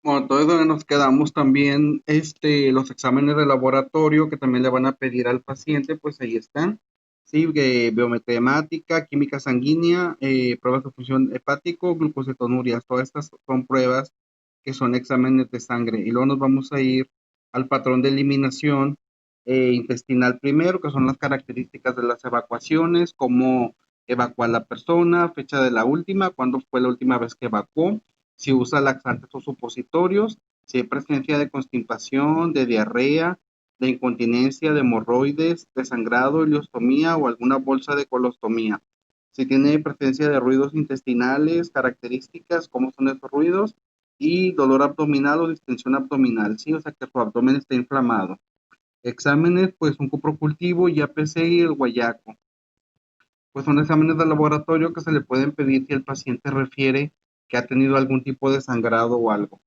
Bueno, entonces donde nos quedamos también, los exámenes de laboratorio que también le van a pedir al paciente, pues ahí están. Sí, biometría hemática, química sanguínea, pruebas de función hepático, glucositonuria, todas estas son pruebas que son exámenes de sangre. Y luego nos vamos a ir al patrón de eliminación intestinal primero, que son las características de las evacuaciones, cómo evacua la persona, fecha de la última, cuándo fue la última vez que evacuó, si usa laxantes o supositorios, si hay presencia de constipación, de diarrea, de incontinencia, de hemorroides, de sangrado, ileostomía o alguna bolsa de colostomía. Si tiene presencia de ruidos intestinales, características, cómo son esos ruidos, y dolor abdominal o distensión abdominal, ¿sí? O sea que su abdomen está inflamado. Exámenes, pues un coprocultivo, IAPC y el guayaco. Pues son exámenes de laboratorio que se le pueden pedir si el paciente refiere que ha tenido algún tipo de sangrado o algo.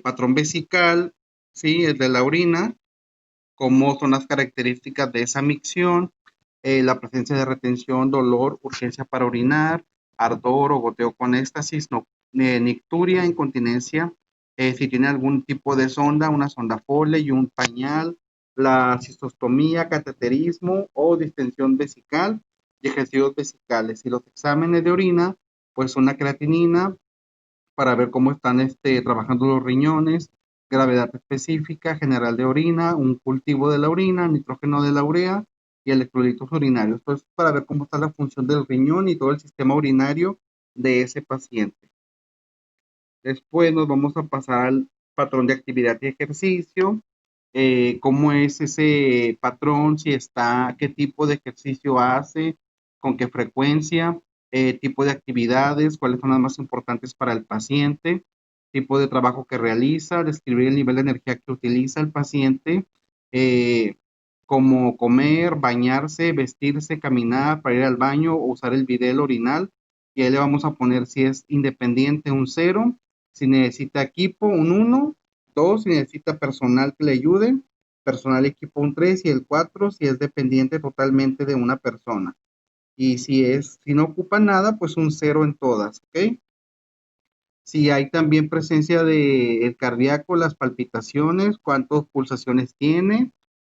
Patrón vesical, sí, el de la orina, cómo son las características de esa micción, la presencia de retención, dolor, urgencia para orinar, ardor o goteo con éxtasis, no, nicturia, incontinencia, si tiene algún tipo de sonda, una sonda Foley y un pañal, la cistostomía, cateterismo o distensión vesical y ejercicios vesicales. Y los exámenes de orina, pues una creatinina, para ver cómo están trabajando los riñones, gravedad específica, general de orina, un cultivo de la orina, nitrógeno de la urea y electrolitos urinarios. Entonces, para ver cómo está la función del riñón y todo el sistema urinario de ese paciente. Después nos vamos a pasar al patrón de actividad y ejercicio, cómo es ese patrón, si está, qué tipo de ejercicio hace, con qué frecuencia, tipo de actividades, cuáles son las más importantes para el paciente, tipo de trabajo que realiza, describir el nivel de energía que utiliza el paciente, eh, como comer, bañarse, vestirse, caminar, para ir al baño, usar el bidel orinal, y ahí le vamos a poner si es independiente un cero, si necesita equipo un uno, 2 si necesita personal que le ayude, personal equipo un 3 y el 4 si es dependiente totalmente de una persona. Y si no ocupa nada, pues un cero en todas, ¿ok? Si hay también presencia de el cardíaco, las palpitaciones, cuántas pulsaciones tiene,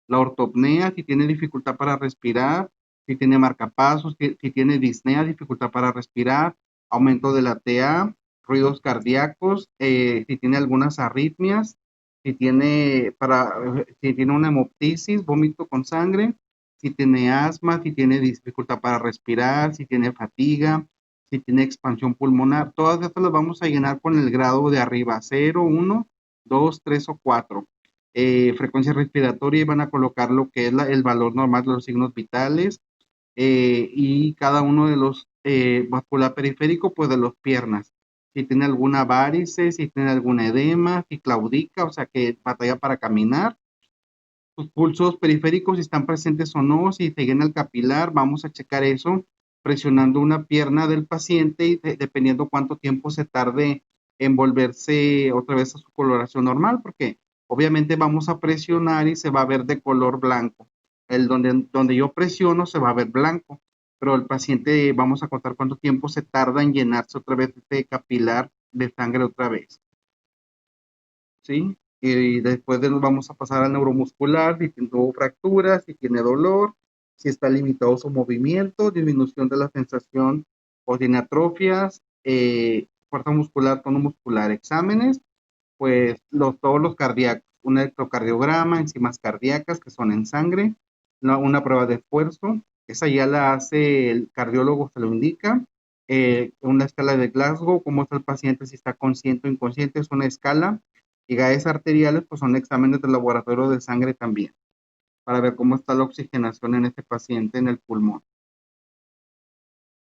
la ortopnea, si tiene dificultad para respirar, si tiene marcapasos, si tiene disnea, dificultad para respirar, aumento de la TA, ruidos cardíacos, si tiene algunas arritmias, si tiene una hemoptisis, vómito con sangre, si tiene asma, si tiene dificultad para respirar, si tiene fatiga, si tiene expansión pulmonar. Todas estas las vamos a llenar con el grado de arriba, 0, 1, 2, 3 o 4. Frecuencia respiratoria y van a colocar lo que es el valor normal de los signos vitales y cada uno de los vascular periférico, pues de las piernas. Si tiene alguna varice, si tiene alguna edema, si claudica, o sea que batalla para caminar, sus pulsos periféricos si están presentes o no, si se llena el capilar, vamos a checar eso presionando una pierna del paciente y dependiendo cuánto tiempo se tarde en volverse otra vez a su coloración normal, porque obviamente vamos a presionar y se va a ver de color blanco. Donde yo presiono se va a ver blanco, pero el paciente vamos a contar cuánto tiempo se tarda en llenarse otra vez este capilar de sangre otra vez. ¿Sí? Y después nos vamos a pasar al neuromuscular, si tuvo fracturas, si tiene dolor, si está limitado su movimiento, disminución de la sensación o tiene atrofias, fuerza muscular, tono muscular, exámenes, pues todos los cardíacos, un electrocardiograma, enzimas cardíacas que son en sangre, una prueba de esfuerzo, esa ya la hace el cardiólogo, se lo indica, una escala de Glasgow, cómo está el paciente, si está consciente o inconsciente, es una escala, y gases arteriales, pues son exámenes de laboratorio de sangre también, para ver cómo está la oxigenación en este paciente en el pulmón.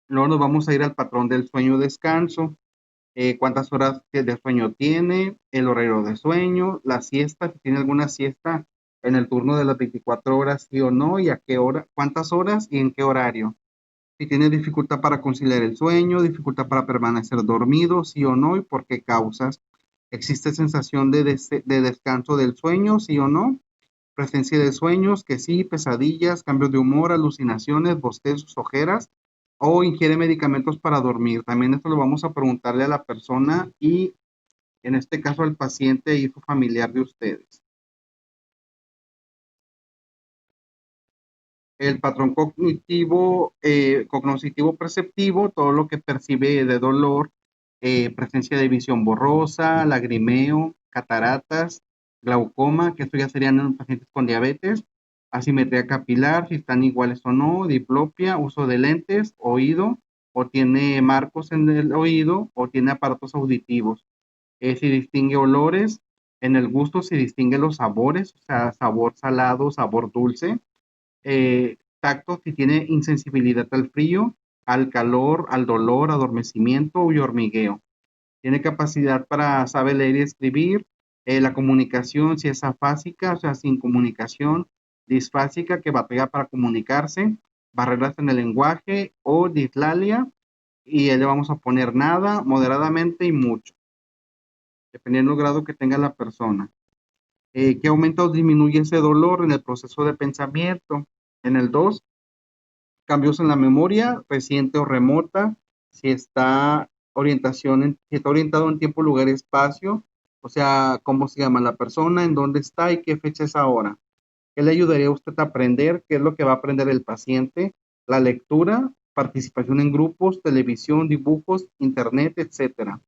Luego nos vamos a ir al patrón del sueño-descanso, cuántas horas de sueño tiene, el horario de sueño, la siesta, si tiene alguna siesta en el turno de las 24 horas, sí o no, y a qué hora, cuántas horas y en qué horario. Si tiene dificultad para conciliar el sueño, dificultad para permanecer dormido, sí o no, y por qué causas. ¿Existe sensación de descanso del sueño, sí o no? Presencia de sueños, que sí, pesadillas, cambios de humor, alucinaciones, bostezos, ojeras, o ingiere medicamentos para dormir. También esto lo vamos a preguntarle a la persona y en este caso al paciente y su familiar de ustedes. El patrón cognitivo, cognoscitivo perceptivo, todo lo que percibe de dolor, presencia de visión borrosa, lagrimeo, cataratas, glaucoma, que esto ya serían en pacientes con diabetes, asimetría capilar, si están iguales o no, diplopia, uso de lentes, oído, o tiene marcos en el oído, o tiene aparatos auditivos. Si distingue olores, en el gusto se distingue los sabores, o sea, sabor salado, sabor dulce, tacto si tiene insensibilidad al frío, al calor, al dolor, adormecimiento y hormigueo. Tiene capacidad para saber leer y escribir. La comunicación, si es afásica, o sea, sin comunicación, disfásica, que batalla para comunicarse, barreras en el lenguaje o dislalia, y le vamos a poner nada, moderadamente y mucho, dependiendo del grado que tenga la persona. ¿Qué aumenta o disminuye ese dolor en el proceso de pensamiento? En el 2, cambios en la memoria, reciente o remota, si está orientado en tiempo, lugar y espacio, o sea, cómo se llama la persona, en dónde está y qué fecha es ahora. ¿Qué le ayudaría a usted a aprender? ¿Qué es lo que va a aprender el paciente? La lectura, participación en grupos, televisión, dibujos, internet, etcétera.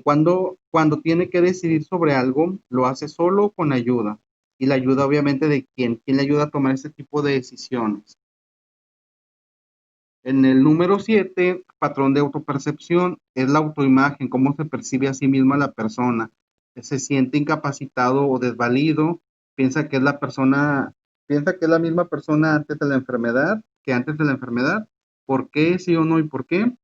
Cuando tiene que decidir sobre algo, lo hace solo o con ayuda. Y la ayuda obviamente de quién le ayuda a tomar ese tipo de decisiones. En el número 7, patrón de autopercepción, es la autoimagen, cómo se percibe a sí misma la persona. Se siente incapacitado o desvalido, piensa que es la persona, piensa que es la misma persona antes de la enfermedad que antes de la enfermedad. ¿Por qué? Sí o no y por qué.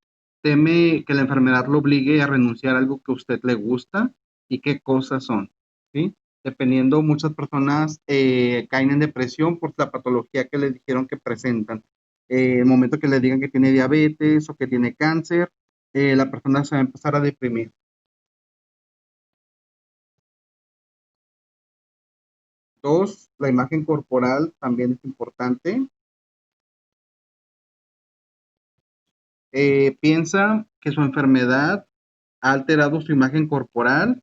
Teme que la enfermedad lo obligue a renunciar a algo que a usted le gusta y qué cosas son, ¿sí? Dependiendo, muchas personas caen en depresión por la patología que les dijeron que presentan. El momento que le digan que tiene diabetes o que tiene cáncer, la persona se va a empezar a deprimir. 2, la imagen corporal también es importante. Piensa que su enfermedad ha alterado su imagen corporal,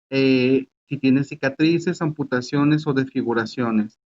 si tiene cicatrices, amputaciones o desfiguraciones.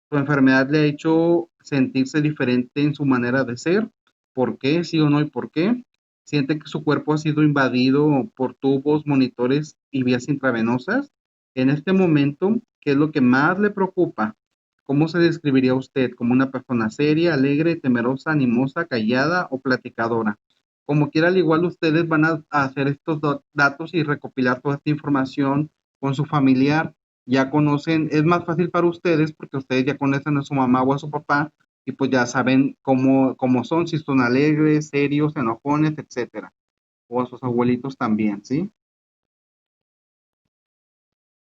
Su enfermedad le ha hecho sentirse diferente en su manera de ser. ¿Por qué? Sí o no y por qué. Siente que su cuerpo ha sido invadido por tubos, monitores y vías intravenosas. En este momento, ¿qué es lo que más le preocupa? ¿Cómo se describiría usted? ¿Como una persona seria, alegre, temerosa, animosa, callada o platicadora? Como quiera, al igual ustedes van a hacer estos datos y recopilar toda esta información con su familiar. Ya conocen, es más fácil para ustedes porque ustedes ya conocen a su mamá o a su papá y pues ya saben cómo son, si son alegres, serios, enojones, etcétera. O a sus abuelitos también, ¿sí?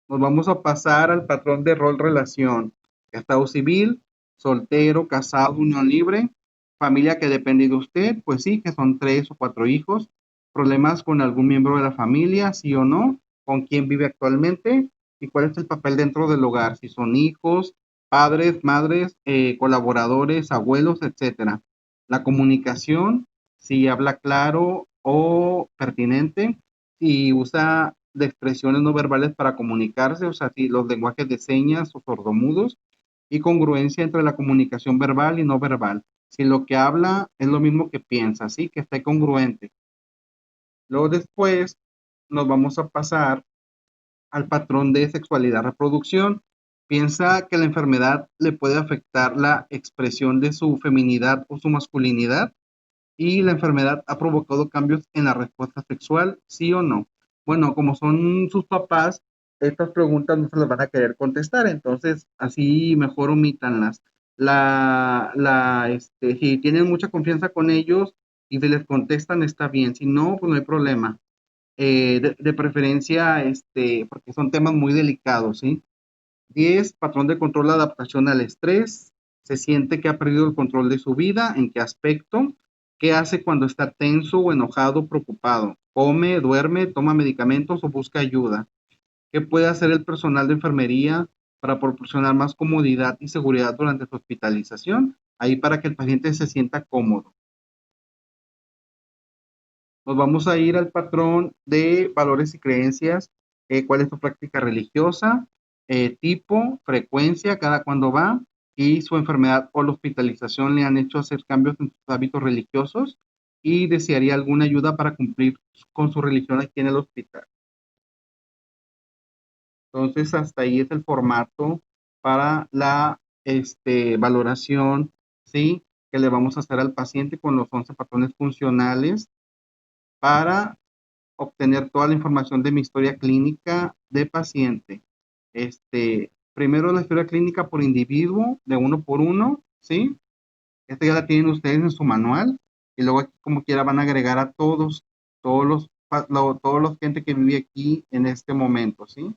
Nos vamos a pasar al patrón de rol relación. Estado civil, soltero, casado, unión libre, familia que depende de usted, pues sí, que son 3 o 4 hijos. Problemas con algún miembro de la familia, sí o no, con quién vive actualmente y cuál es el papel dentro del hogar, si son hijos, padres, madres, colaboradores, abuelos, etcétera. La comunicación, si habla claro o pertinente, si usa de expresiones no verbales para comunicarse, o sea, si los lenguajes de señas o sordomudos, y congruencia entre la comunicación verbal y no verbal. Si lo que habla es lo mismo que piensa, ¿sí? Que esté congruente. Luego después nos vamos a pasar al patrón de sexualidad reproducción. Piensa que la enfermedad le puede afectar la expresión de su feminidad o su masculinidad y la enfermedad ha provocado cambios en la respuesta sexual, sí o no. Bueno, como son sus papás, estas preguntas no se las van a querer contestar, entonces así mejor omítanlas. Si tienen mucha confianza con ellos y se les contestan, está bien, si no, pues no hay problema. De preferencia, porque son temas muy delicados, ¿sí? 10, patrón de control de adaptación al estrés. Se siente que ha perdido el control de su vida. ¿En qué aspecto? ¿Qué hace cuando está tenso o enojado, preocupado? ¿Come, duerme, toma medicamentos o busca ayuda? ¿Qué puede hacer el personal de enfermería para proporcionar más comodidad y seguridad durante su hospitalización? Ahí para que el paciente se sienta cómodo. Nos vamos a ir al patrón de valores y creencias, cuál es tu práctica religiosa, tipo, frecuencia, cada cuándo va, y su enfermedad o la hospitalización le han hecho hacer cambios en sus hábitos religiosos y desearía alguna ayuda para cumplir con su religión aquí en el hospital. Entonces, hasta ahí es el formato para la valoración, ¿sí? Que le vamos a hacer al paciente con los 11 patrones funcionales para obtener toda la información de mi historia clínica de paciente. Primero la historia clínica por individuo, de uno por uno, ¿sí? Esta ya la tienen ustedes en su manual y luego aquí como quiera van a agregar a todos, todos los gente que vive aquí en este momento, ¿sí?